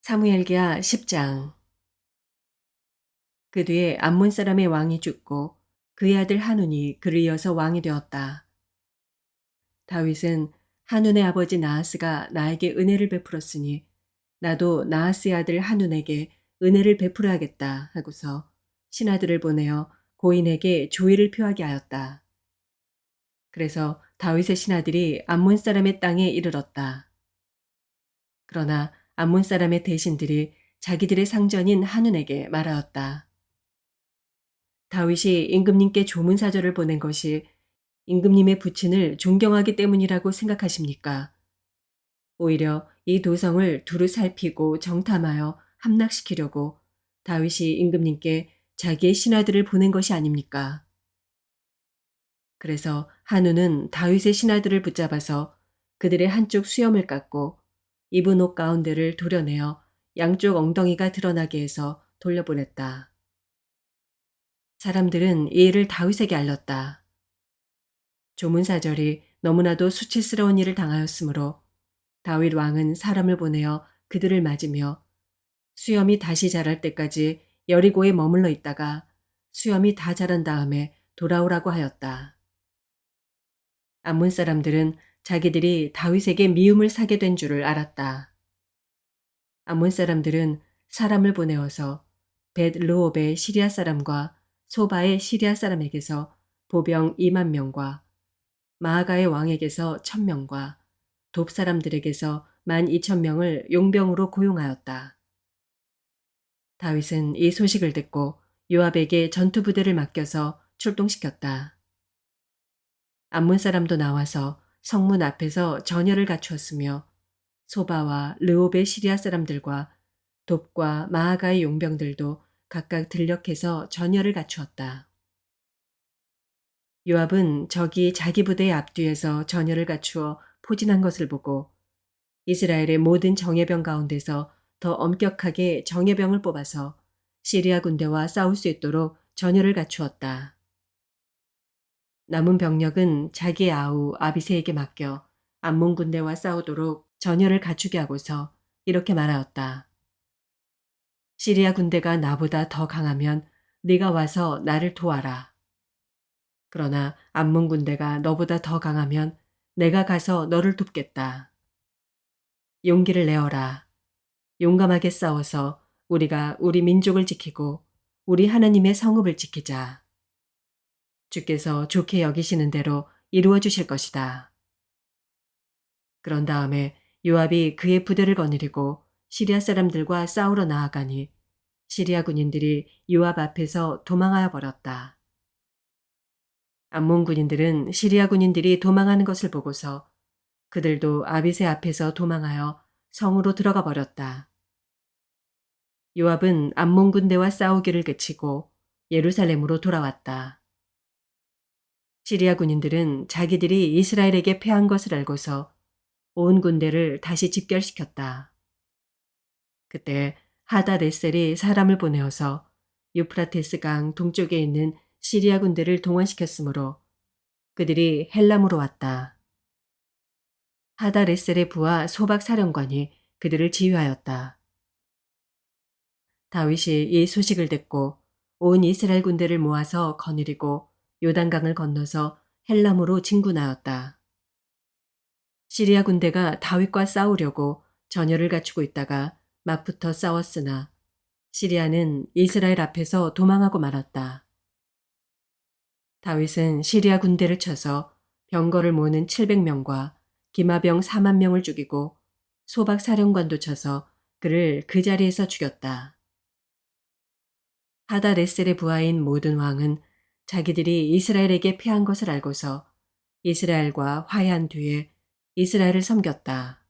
사무엘기하 10장. 그 뒤에 암몬 사람의 왕이 죽고 그의 아들 한운이 그를 이어서 왕이 되었다. 다윗은 한운의 아버지 나하스가 나에게 은혜를 베풀었으니 나도 나하스의 아들 한운에게 은혜를 베풀어야겠다 하고서 신하들을 보내어 고인에게 조의를 표하게 하였다. 그래서 다윗의 신하들이 암몬 사람의 땅에 이르렀다. 그러나 암몬 사람의 대신들이 자기들의 상전인 한운에게 말하였다. 다윗이 임금님께 조문사절을 보낸 것이 임금님의 부친을 존경하기 때문이라고 생각하십니까? 오히려 이 도성을 두루 살피고 정탐하여 함락시키려고 다윗이 임금님께 자기의 신하들을 보낸 것이 아닙니까? 그래서 한우는 다윗의 신하들을 붙잡아서 그들의 한쪽 수염을 깎고 입은 옷 가운데를 도려내어 양쪽 엉덩이가 드러나게 해서 돌려보냈다. 사람들은 이 일을 다윗에게 알렸다. 조문사절이 너무나도 수치스러운 일을 당하였으므로 다윗 왕은 사람을 보내어 그들을 맞으며 수염이 다시 자랄 때까지 여리고에 머물러 있다가 수염이 다 자란 다음에 돌아오라고 하였다. 암몬 사람들은 자기들이 다윗에게 미움을 사게 된 줄을 알았다. 암몬 사람들은 사람을 보내어서 벳르홉의 시리아 사람과 소바의 시리아 사람에게서 보병 2만 명과 마아가의 왕에게서 1,000명과 돕 사람들에게서 12,000명을 용병으로 고용하였다. 다윗은 이 소식을 듣고 요압에게 전투 부대를 맡겨서 출동시켰다. 암몬 사람도 나와서 성문 앞에서 전열을 갖추었으며 소바와 르홉의 시리아 사람들과 돕과 마아가의 용병들도 각각 들녘에서 전열을 갖추었다. 요압은 적이 자기 부대의 앞뒤에서 전열을 갖추어 포진한 것을 보고 이스라엘의 모든 정예병 가운데서 더 엄격하게 정예병을 뽑아서 시리아 군대와 싸울 수 있도록 전열을 갖추었다. 남은 병력은 자기의 아우 아비새에게 맡겨 암몬 군대와 싸우도록 전열을 갖추게 하고서 이렇게 말하였다. 시리아 군대가 나보다 더 강하면 네가 와서 나를 도와라. 그러나 암몬 군대가 너보다 더 강하면 내가 가서 너를 돕겠다. 용기를 내어라. 용감하게 싸워서 우리가 우리 민족을 지키고 우리 하나님의 성읍을 지키자. 주께서 좋게 여기시는 대로 이루어 주실 것이다. 그런 다음에 요압이 그의 부대를 거느리고 시리아 사람들과 싸우러 나아가니 시리아 군인들이 요압 앞에서 도망하여 버렸다. 암몬 군인들은 시리아 군인들이 도망하는 것을 보고서 그들도 아비새 앞에서 도망하여 성으로 들어가 버렸다. 요압은 암몬 군대와 싸우기를 그치고 예루살렘으로 돌아왔다. 시리아 군인들은 자기들이 이스라엘에게 패한 것을 알고서 온 군대를 다시 집결시켰다. 그때 하닷에셀이 사람을 보내어서 유프라테스 강 동쪽에 있는 시리아 군대를 동원시켰으므로 그들이 헬람으로 왔다. 하닷에셀의 부하 소박 사령관이 그들을 지휘하였다. 다윗이 이 소식을 듣고 온 이스라엘 군대를 모아서 거느리고 요단강을 건너서 헬람으로 진군하였다. 시리아 군대가 다윗과 싸우려고 전열을 갖추고 있다가 맞붙어 싸웠으나 시리아는 이스라엘 앞에서 도망하고 말았다. 다윗은 시리아 군대를 쳐서 병거를 모는 700명과 기마병 4만 명을 죽이고 소박 사령관도 쳐서 그를 그 자리에서 죽였다. 하닷에셀의 부하인 모든 왕은 자기들이 이스라엘에게 패한 것을 알고서 이스라엘과 화해한 뒤에 이스라엘을 섬겼다.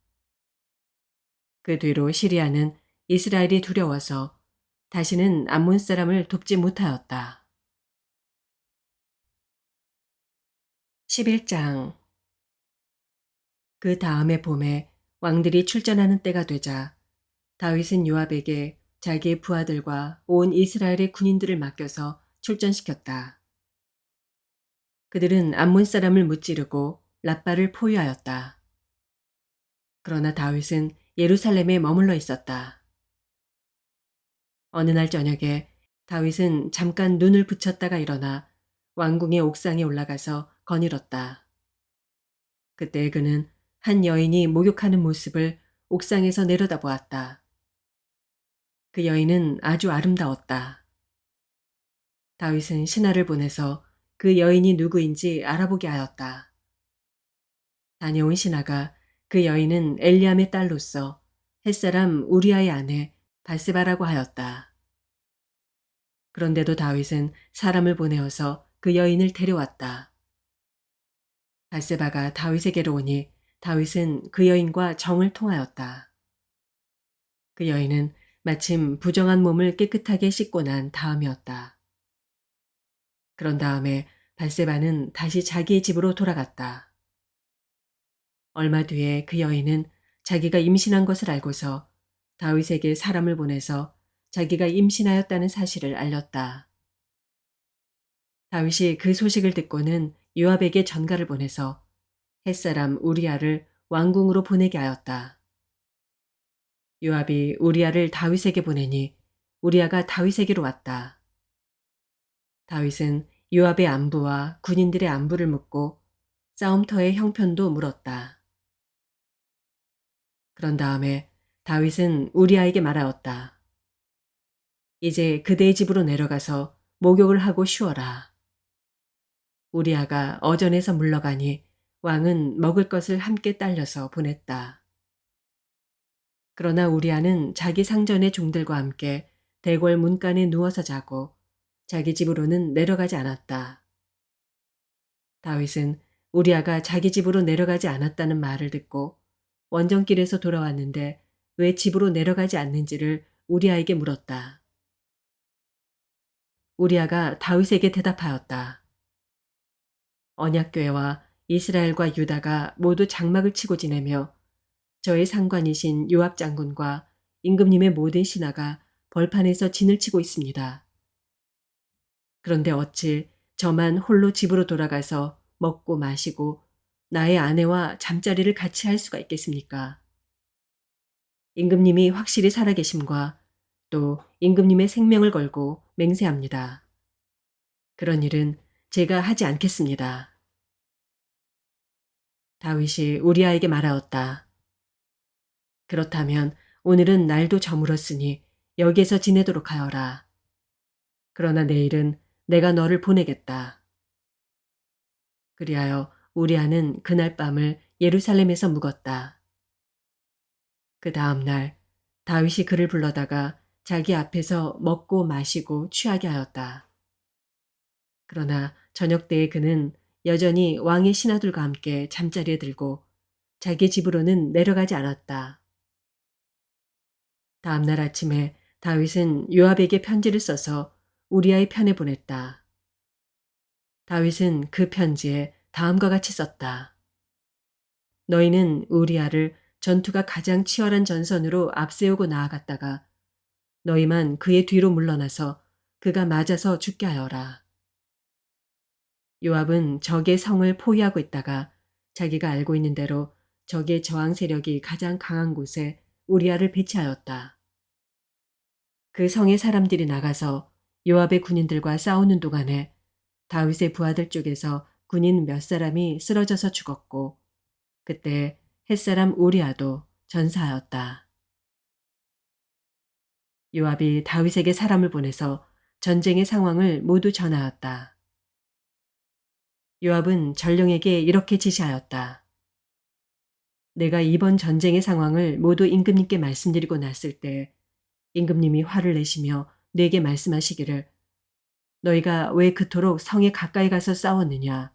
그 뒤로 시리아는 이스라엘이 두려워서 다시는 암몬 사람을 돕지 못하였다. 11장. 그 다음의 봄에 왕들이 출전하는 때가 되자 다윗은 요압에게 자기의 부하들과 온 이스라엘의 군인들을 맡겨서 출전시켰다. 그들은 암몬 사람을 무찌르고 랍바를 포위하였다. 그러나 다윗은 예루살렘에 머물러 있었다. 어느 날 저녁에 다윗은 잠깐 눈을 붙였다가 일어나 왕궁의 옥상에 올라가서 거닐었다. 그때 그는 한 여인이 목욕하는 모습을 옥상에서 내려다보았다. 그 여인은 아주 아름다웠다. 다윗은 신하를 보내서 그 여인이 누구인지 알아보게 하였다. 다녀온 신하가 그 여인은 엘리암의 딸로서 햇사람 우리아의 아내 바세바라고 하였다. 그런데도 다윗은 사람을 보내어서 그 여인을 데려왔다. 바세바가 다윗에게로 오니 다윗은 그 여인과 정을 통하였다. 그 여인은 마침 부정한 몸을 깨끗하게 씻고 난 다음이었다. 그런 다음에 바세바는 다시 자기의 집으로 돌아갔다. 얼마 뒤에 그 여인은 자기가 임신한 것을 알고서 다윗에게 사람을 보내서 자기가 임신하였다는 사실을 알렸다. 다윗이 그 소식을 듣고는 요압에게 전가를 보내서 햇사람 우리아를 왕궁으로 보내게 하였다. 요압이 우리아를 다윗에게 보내니 우리아가 다윗에게로 왔다. 다윗은 요압의 안부와 군인들의 안부를 묻고 싸움터의 형편도 물었다. 그런 다음에 다윗은 우리아에게 말하였다. 이제 그대의 집으로 내려가서 목욕을 하고 쉬어라. 우리아가 어전에서 물러가니 왕은 먹을 것을 함께 딸려서 보냈다. 그러나 우리아는 자기 상전의 종들과 함께 대궐 문간에 누워서 자고 자기 집으로는 내려가지 않았다. 다윗은 우리아가 자기 집으로 내려가지 않았다는 말을 듣고 원정길에서 돌아왔는데 왜 집으로 내려가지 않는지를 우리아에게 물었다. 우리아가 다윗에게 대답하였다. 언약궤와 이스라엘과 유다가 모두 장막을 치고 지내며 저의 상관이신 요압 장군과 임금님의 모든 신하가 벌판에서 진을 치고 있습니다. 그런데 어찌 저만 홀로 집으로 돌아가서 먹고 마시고 나의 아내와 잠자리를 같이 할 수가 있겠습니까? 임금님이 확실히 살아계심과 또 임금님의 생명을 걸고 맹세합니다. 그런 일은 제가 하지 않겠습니다. 다윗이 우리아에게 말하였다. 그렇다면 오늘은 날도 저물었으니 여기에서 지내도록 하여라. 그러나 내일은 내가 너를 보내겠다. 그리하여 우리아는 그날 밤을 예루살렘에서 묵었다. 그 다음 날 다윗이 그를 불러다가 자기 앞에서 먹고 마시고 취하게 하였다. 그러나 저녁 때에 그는 여전히 왕의 신하들과 함께 잠자리에 들고 자기 집으로는 내려가지 않았다. 다음 날 아침에 다윗은 요압에게 편지를 써서 우리아의 편에 보냈다. 다윗은 그 편지에 다음과 같이 썼다. 너희는 우리아를 전투가 가장 치열한 전선으로 앞세우고 나아갔다가 너희만 그의 뒤로 물러나서 그가 맞아서 죽게 하여라. 요압은 적의 성을 포위하고 있다가 자기가 알고 있는 대로 적의 저항 세력이 가장 강한 곳에 우리아를 배치하였다. 그 성의 사람들이 나가서 요압의 군인들과 싸우는 동안에 다윗의 부하들 쪽에서 군인 몇 사람이 쓰러져서 죽었고 그때 햇사람 우리아도 전사하였다. 요압이 다윗에게 사람을 보내서 전쟁의 상황을 모두 전하였다. 요압은 전령에게 이렇게 지시하였다. 내가 이번 전쟁의 상황을 모두 임금님께 말씀드리고 났을 때 임금님이 화를 내시며 내게 말씀하시기를 너희가 왜 그토록 성에 가까이 가서 싸웠느냐.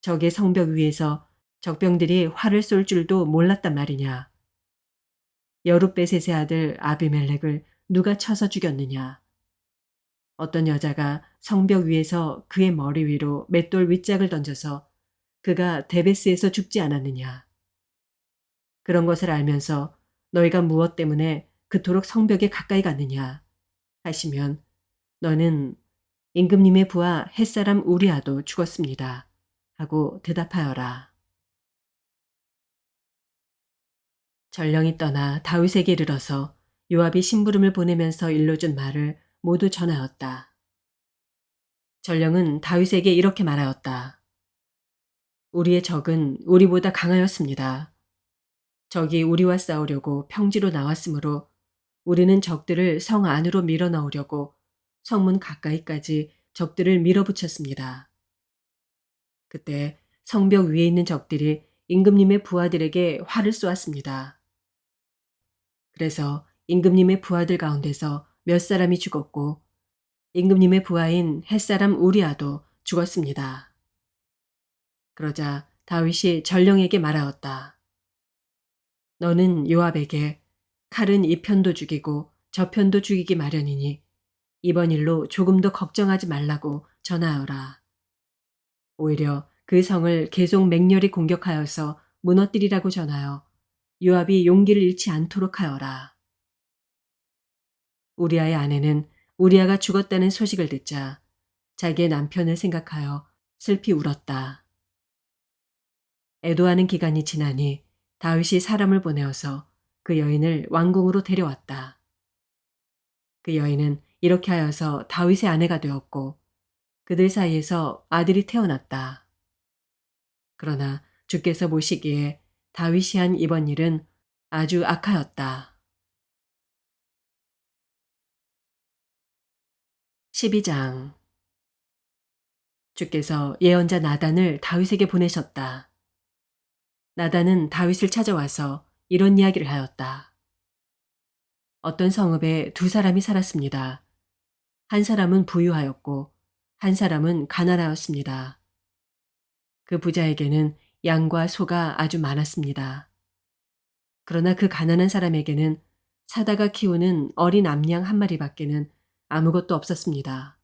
적의 성벽 위에서 적병들이 활을 쏠 줄도 몰랐단 말이냐. 여룻베셋의 아들 아비멜렉을 누가 쳐서 죽였느냐. 어떤 여자가 성벽 위에서 그의 머리 위로 맷돌 윗짝을 던져서 그가 데베스에서 죽지 않았느냐. 그런 것을 알면서 너희가 무엇 때문에 그토록 성벽에 가까이 갔느냐 하시면 너는 임금님의 부하 햇사람 우리아도 죽었습니다. 하고 대답하여라. 전령이 떠나 다윗에게 이르러서 요압이 심부름을 보내면서 일러준 말을 모두 전하였다. 전령은 다윗에게 이렇게 말하였다. 우리의 적은 우리보다 강하였습니다. 적이 우리와 싸우려고 평지로 나왔으므로 우리는 적들을 성 안으로 밀어넣으려고 성문 가까이까지 적들을 밀어붙였습니다. 그때 성벽 위에 있는 적들이 임금님의 부하들에게 활을 쏘았습니다. 그래서 임금님의 부하들 가운데서 몇 사람이 죽었고 임금님의 부하인 햇사람 우리아도 죽었습니다. 그러자 다윗이 전령에게 말하였다. 너는 요압에게 칼은 이 편도 죽이고 저 편도 죽이기 마련이니 이번 일로 조금도 걱정하지 말라고 전하여라. 오히려 그 성을 계속 맹렬히 공격하여서 무너뜨리라고 전하여 요압이 용기를 잃지 않도록 하여라. 우리아의 아내는 우리아가 죽었다는 소식을 듣자 자기의 남편을 생각하여 슬피 울었다. 애도하는 기간이 지나니 다윗이 사람을 보내어서 그 여인을 왕궁으로 데려왔다. 그 여인은 이렇게 하여서 다윗의 아내가 되었고 그들 사이에서 아들이 태어났다. 그러나 주께서 보시기에 다윗이 한 이번 일은 아주 악하였다. 12장. 주께서 예언자 나단을 다윗에게 보내셨다. 나단은 다윗을 찾아와서 이런 이야기를 하였다. 어떤 성읍에 두 사람이 살았습니다. 한 사람은 부유하였고 한 사람은 가난하였습니다. 그 부자에게는 양과 소가 아주 많았습니다. 그러나 그 가난한 사람에게는 사다가 키우는 어린 암양 한 마리밖에는 아무것도 없었습니다.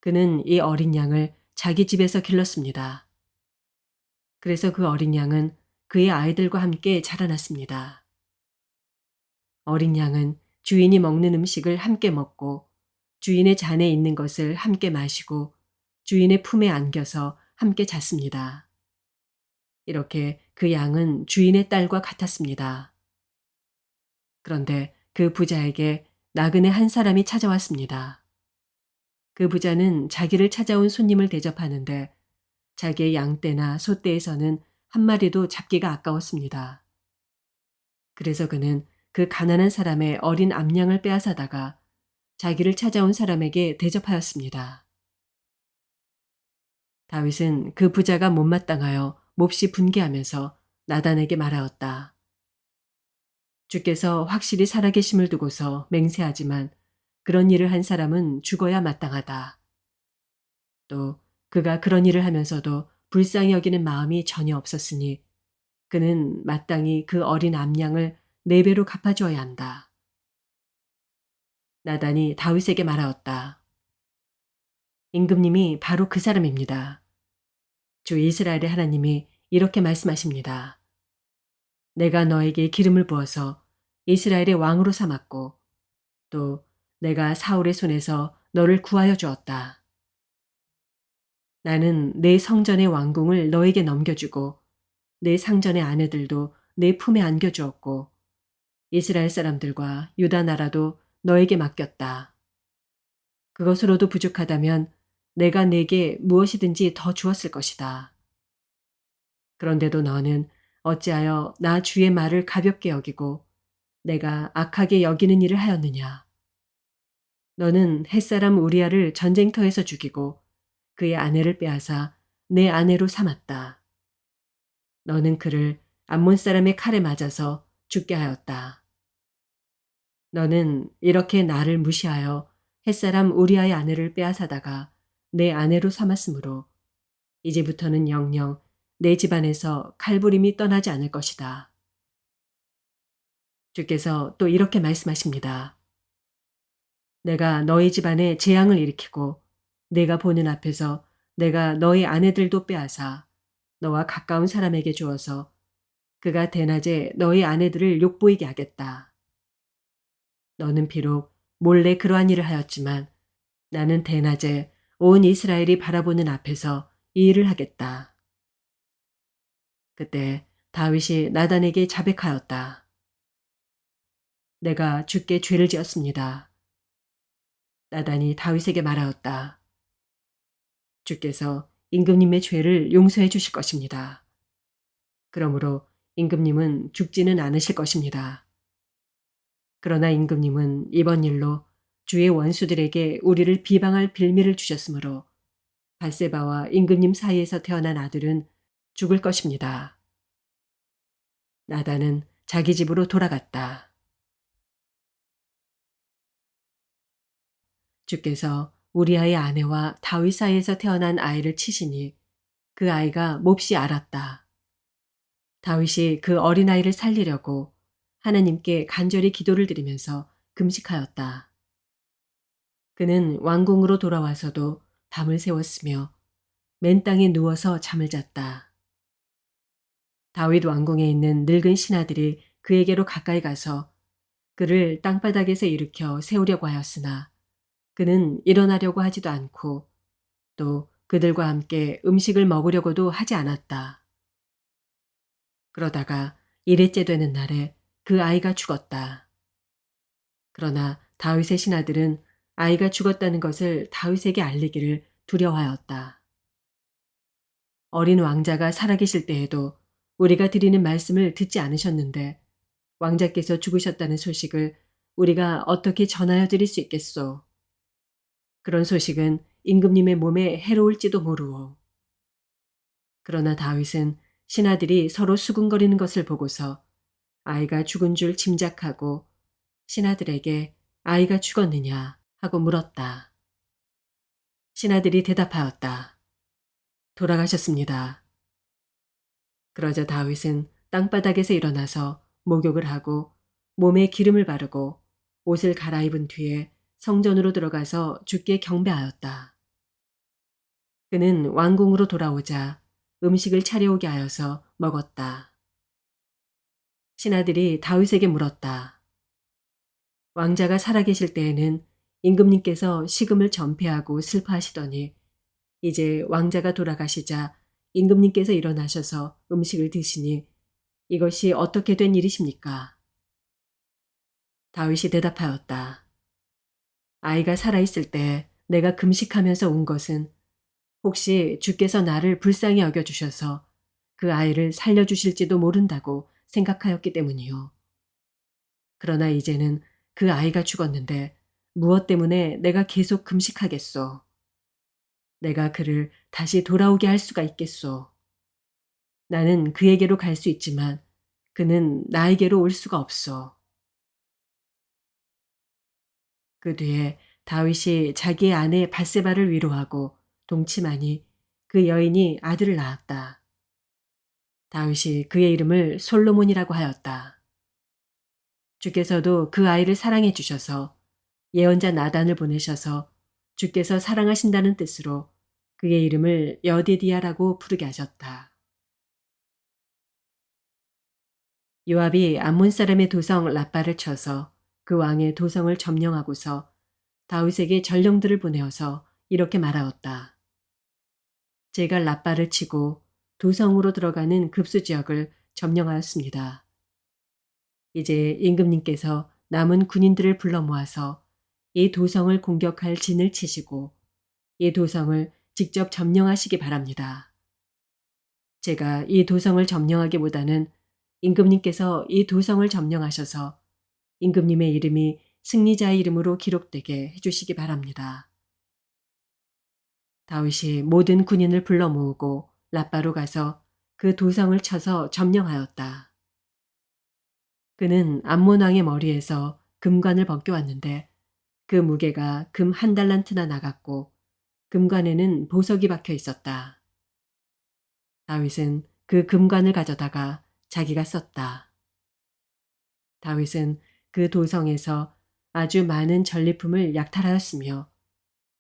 그는 이 어린 양을 자기 집에서 길렀습니다. 그래서 그 어린 양은 그의 아이들과 함께 자라났습니다. 어린 양은 주인이 먹는 음식을 함께 먹고 주인의 잔에 있는 것을 함께 마시고 주인의 품에 안겨서 함께 잤습니다. 이렇게 그 양은 주인의 딸과 같았습니다. 그런데 그 부자에게 나그네 한 사람이 찾아왔습니다. 그 부자는 자기를 찾아온 손님을 대접하는데 자기의 양떼나 소떼에서는 한 마리도 잡기가 아까웠습니다. 그래서 그는 그 가난한 사람의 어린 암양을 빼앗아다가 자기를 찾아온 사람에게 대접하였습니다. 다윗은 그 부자가 못마땅하여 몹시 분개하면서 나단에게 말하였다. 주께서 확실히 살아계심을 두고서 맹세하지만 그런 일을 한 사람은 죽어야 마땅하다. 또 그가 그런 일을 하면서도 불쌍히 여기는 마음이 전혀 없었으니 그는 마땅히 그 어린 암양을 4배로 갚아주어야 한다. 나단이 다윗에게 말하였다. 임금님이 바로 그 사람입니다. 주 이스라엘의 하나님이 이렇게 말씀하십니다. 내가 너에게 기름을 부어서 이스라엘의 왕으로 삼았고 또 내가 사울의 손에서 너를 구하여 주었다. 나는 내 성전의 왕궁을 너에게 넘겨주고 내 상전의 아내들도 내 품에 안겨주었고 이스라엘 사람들과 유다 나라도 너에게 맡겼다. 그것으로도 부족하다면 내가 네게 무엇이든지 더 주었을 것이다. 그런데도 너는 어찌하여 나 주의 말을 가볍게 여기고 내가 악하게 여기는 일을 하였느냐. 너는 햇사람 우리아를 전쟁터에서 죽이고 그의 아내를 빼앗아 내 아내로 삼았다. 너는 그를 암몬 사람의 칼에 맞아서 죽게 하였다. 너는 이렇게 나를 무시하여 햇사람 우리아의 아내를 빼앗아다가 내 아내로 삼았으므로 이제부터는 영영 내 집안에서 칼부림이 떠나지 않을 것이다. 주께서 또 이렇게 말씀하십니다. 내가 너희 집안에 재앙을 일으키고 내가 보는 앞에서 내가 너희 아내들도 빼앗아 너와 가까운 사람에게 주어서 그가 대낮에 너희 아내들을 욕보이게 하겠다. 너는 비록 몰래 그러한 일을 하였지만 나는 대낮에 온 이스라엘이 바라보는 앞에서 이 일을 하겠다. 그때 다윗이 나단에게 자백하였다. 내가 주께 죄를 지었습니다. 나단이 다윗에게 말하였다. 주께서 임금님의 죄를 용서해 주실 것입니다. 그러므로 임금님은 죽지는 않으실 것입니다. 그러나 임금님은 이번 일로 주의 원수들에게 우리를 비방할 빌미를 주셨으므로 밧세바와 임금님 사이에서 태어난 아들은 죽을 것입니다. 나단은 자기 집으로 돌아갔다. 주께서 우리아의 아내와 다윗 사이에서 태어난 아이를 치시니 그 아이가 몹시 앓았다. 다윗이 그 어린아이를 살리려고 하나님께 간절히 기도를 드리면서 금식하였다. 그는 왕궁으로 돌아와서도 밤을 새웠으며 맨 땅에 누워서 잠을 잤다. 다윗 왕궁에 있는 늙은 신하들이 그에게로 가까이 가서 그를 땅바닥에서 일으켜 세우려고 하였으나 그는 일어나려고 하지도 않고 또 그들과 함께 음식을 먹으려고도 하지 않았다. 그러다가 일회째 되는 날에 그 아이가 죽었다. 그러나 다윗의 신하들은 아이가 죽었다는 것을 다윗에게 알리기를 두려워하였다. 어린 왕자가 살아계실 때에도 우리가 드리는 말씀을 듣지 않으셨는데 왕자께서 죽으셨다는 소식을 우리가 어떻게 전하여 드릴 수 있겠소? 그런 소식은 임금님의 몸에 해로울지도 모르오. 그러나 다윗은 신하들이 서로 수군거리는 것을 보고서 아이가 죽은 줄 짐작하고 신하들에게 아이가 죽었느냐 하고 물었다. 신하들이 대답하였다. 돌아가셨습니다. 그러자 다윗은 땅바닥에서 일어나서 목욕을 하고 몸에 기름을 바르고 옷을 갈아입은 뒤에 성전으로 들어가서 주께 경배하였다. 그는 왕궁으로 돌아오자 음식을 차려오게 하여서 먹었다. 신하들이 다윗에게 물었다. 왕자가 살아계실 때에는 임금님께서 식음을 전폐하고 슬퍼하시더니 이제 왕자가 돌아가시자 임금님께서 일어나셔서 음식을 드시니 이것이 어떻게 된 일이십니까? 다윗이 대답하였다. 아이가 살아있을 때 내가 금식하면서 운 것은 혹시 주께서 나를 불쌍히 여겨주셔서 그 아이를 살려주실지도 모른다고 생각하였기 때문이요. 그러나 이제는 그 아이가 죽었는데 무엇 때문에 내가 계속 금식하겠소? 내가 그를 다시 돌아오게 할 수가 있겠소? 나는 그에게로 갈 수 있지만 그는 나에게로 올 수가 없소. 그 뒤에 다윗이 자기의 아내 밧세바를 위로하고 동침하니 그 여인이 아들을 낳았다. 다윗이 그의 이름을 솔로몬이라고 하였다. 주께서도 그 아이를 사랑해 주셔서 예언자 나단을 보내셔서 주께서 사랑하신다는 뜻으로 그의 이름을 여디디아라고 부르게 하셨다. 요압이 암몬 사람의 도성 라빠를 쳐서 그 왕의 도성을 점령하고서 다윗에게 전령들을 보내어서 이렇게 말하였다. 제가 라빠를 치고 도성으로 들어가는 급수 지역을 점령하였습니다. 이제 임금님께서 남은 군인들을 불러 모아서 이 도성을 공격할 진을 치시고 이 도성을 직접 점령하시기 바랍니다. 제가 이 도성을 점령하기보다는 임금님께서 이 도성을 점령하셔서 임금님의 이름이 승리자의 이름으로 기록되게 해주시기 바랍니다. 다윗이 모든 군인을 불러 모으고 라빠로 가서 그 도성을 쳐서 점령하였다. 그는 암몬 왕의 머리에서 금관을 벗겨왔는데 그 무게가 금 1달란트나 나갔고 금관에는 보석이 박혀 있었다. 다윗은 그 금관을 가져다가 자기가 썼다. 다윗은 그 도성에서 아주 많은 전리품을 약탈하였으며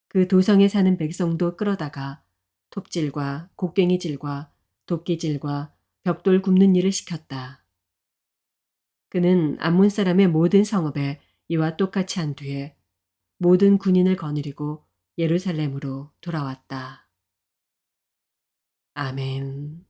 그 도성에 사는 백성도 끌어다가 톱질과 곡괭이질과 도끼질과 벽돌 굽는 일을 시켰다. 그는 암몬 사람의 모든 성읍에 이와 똑같이 한 뒤에 모든 군인을 거느리고 예루살렘으로 돌아왔다. 아멘.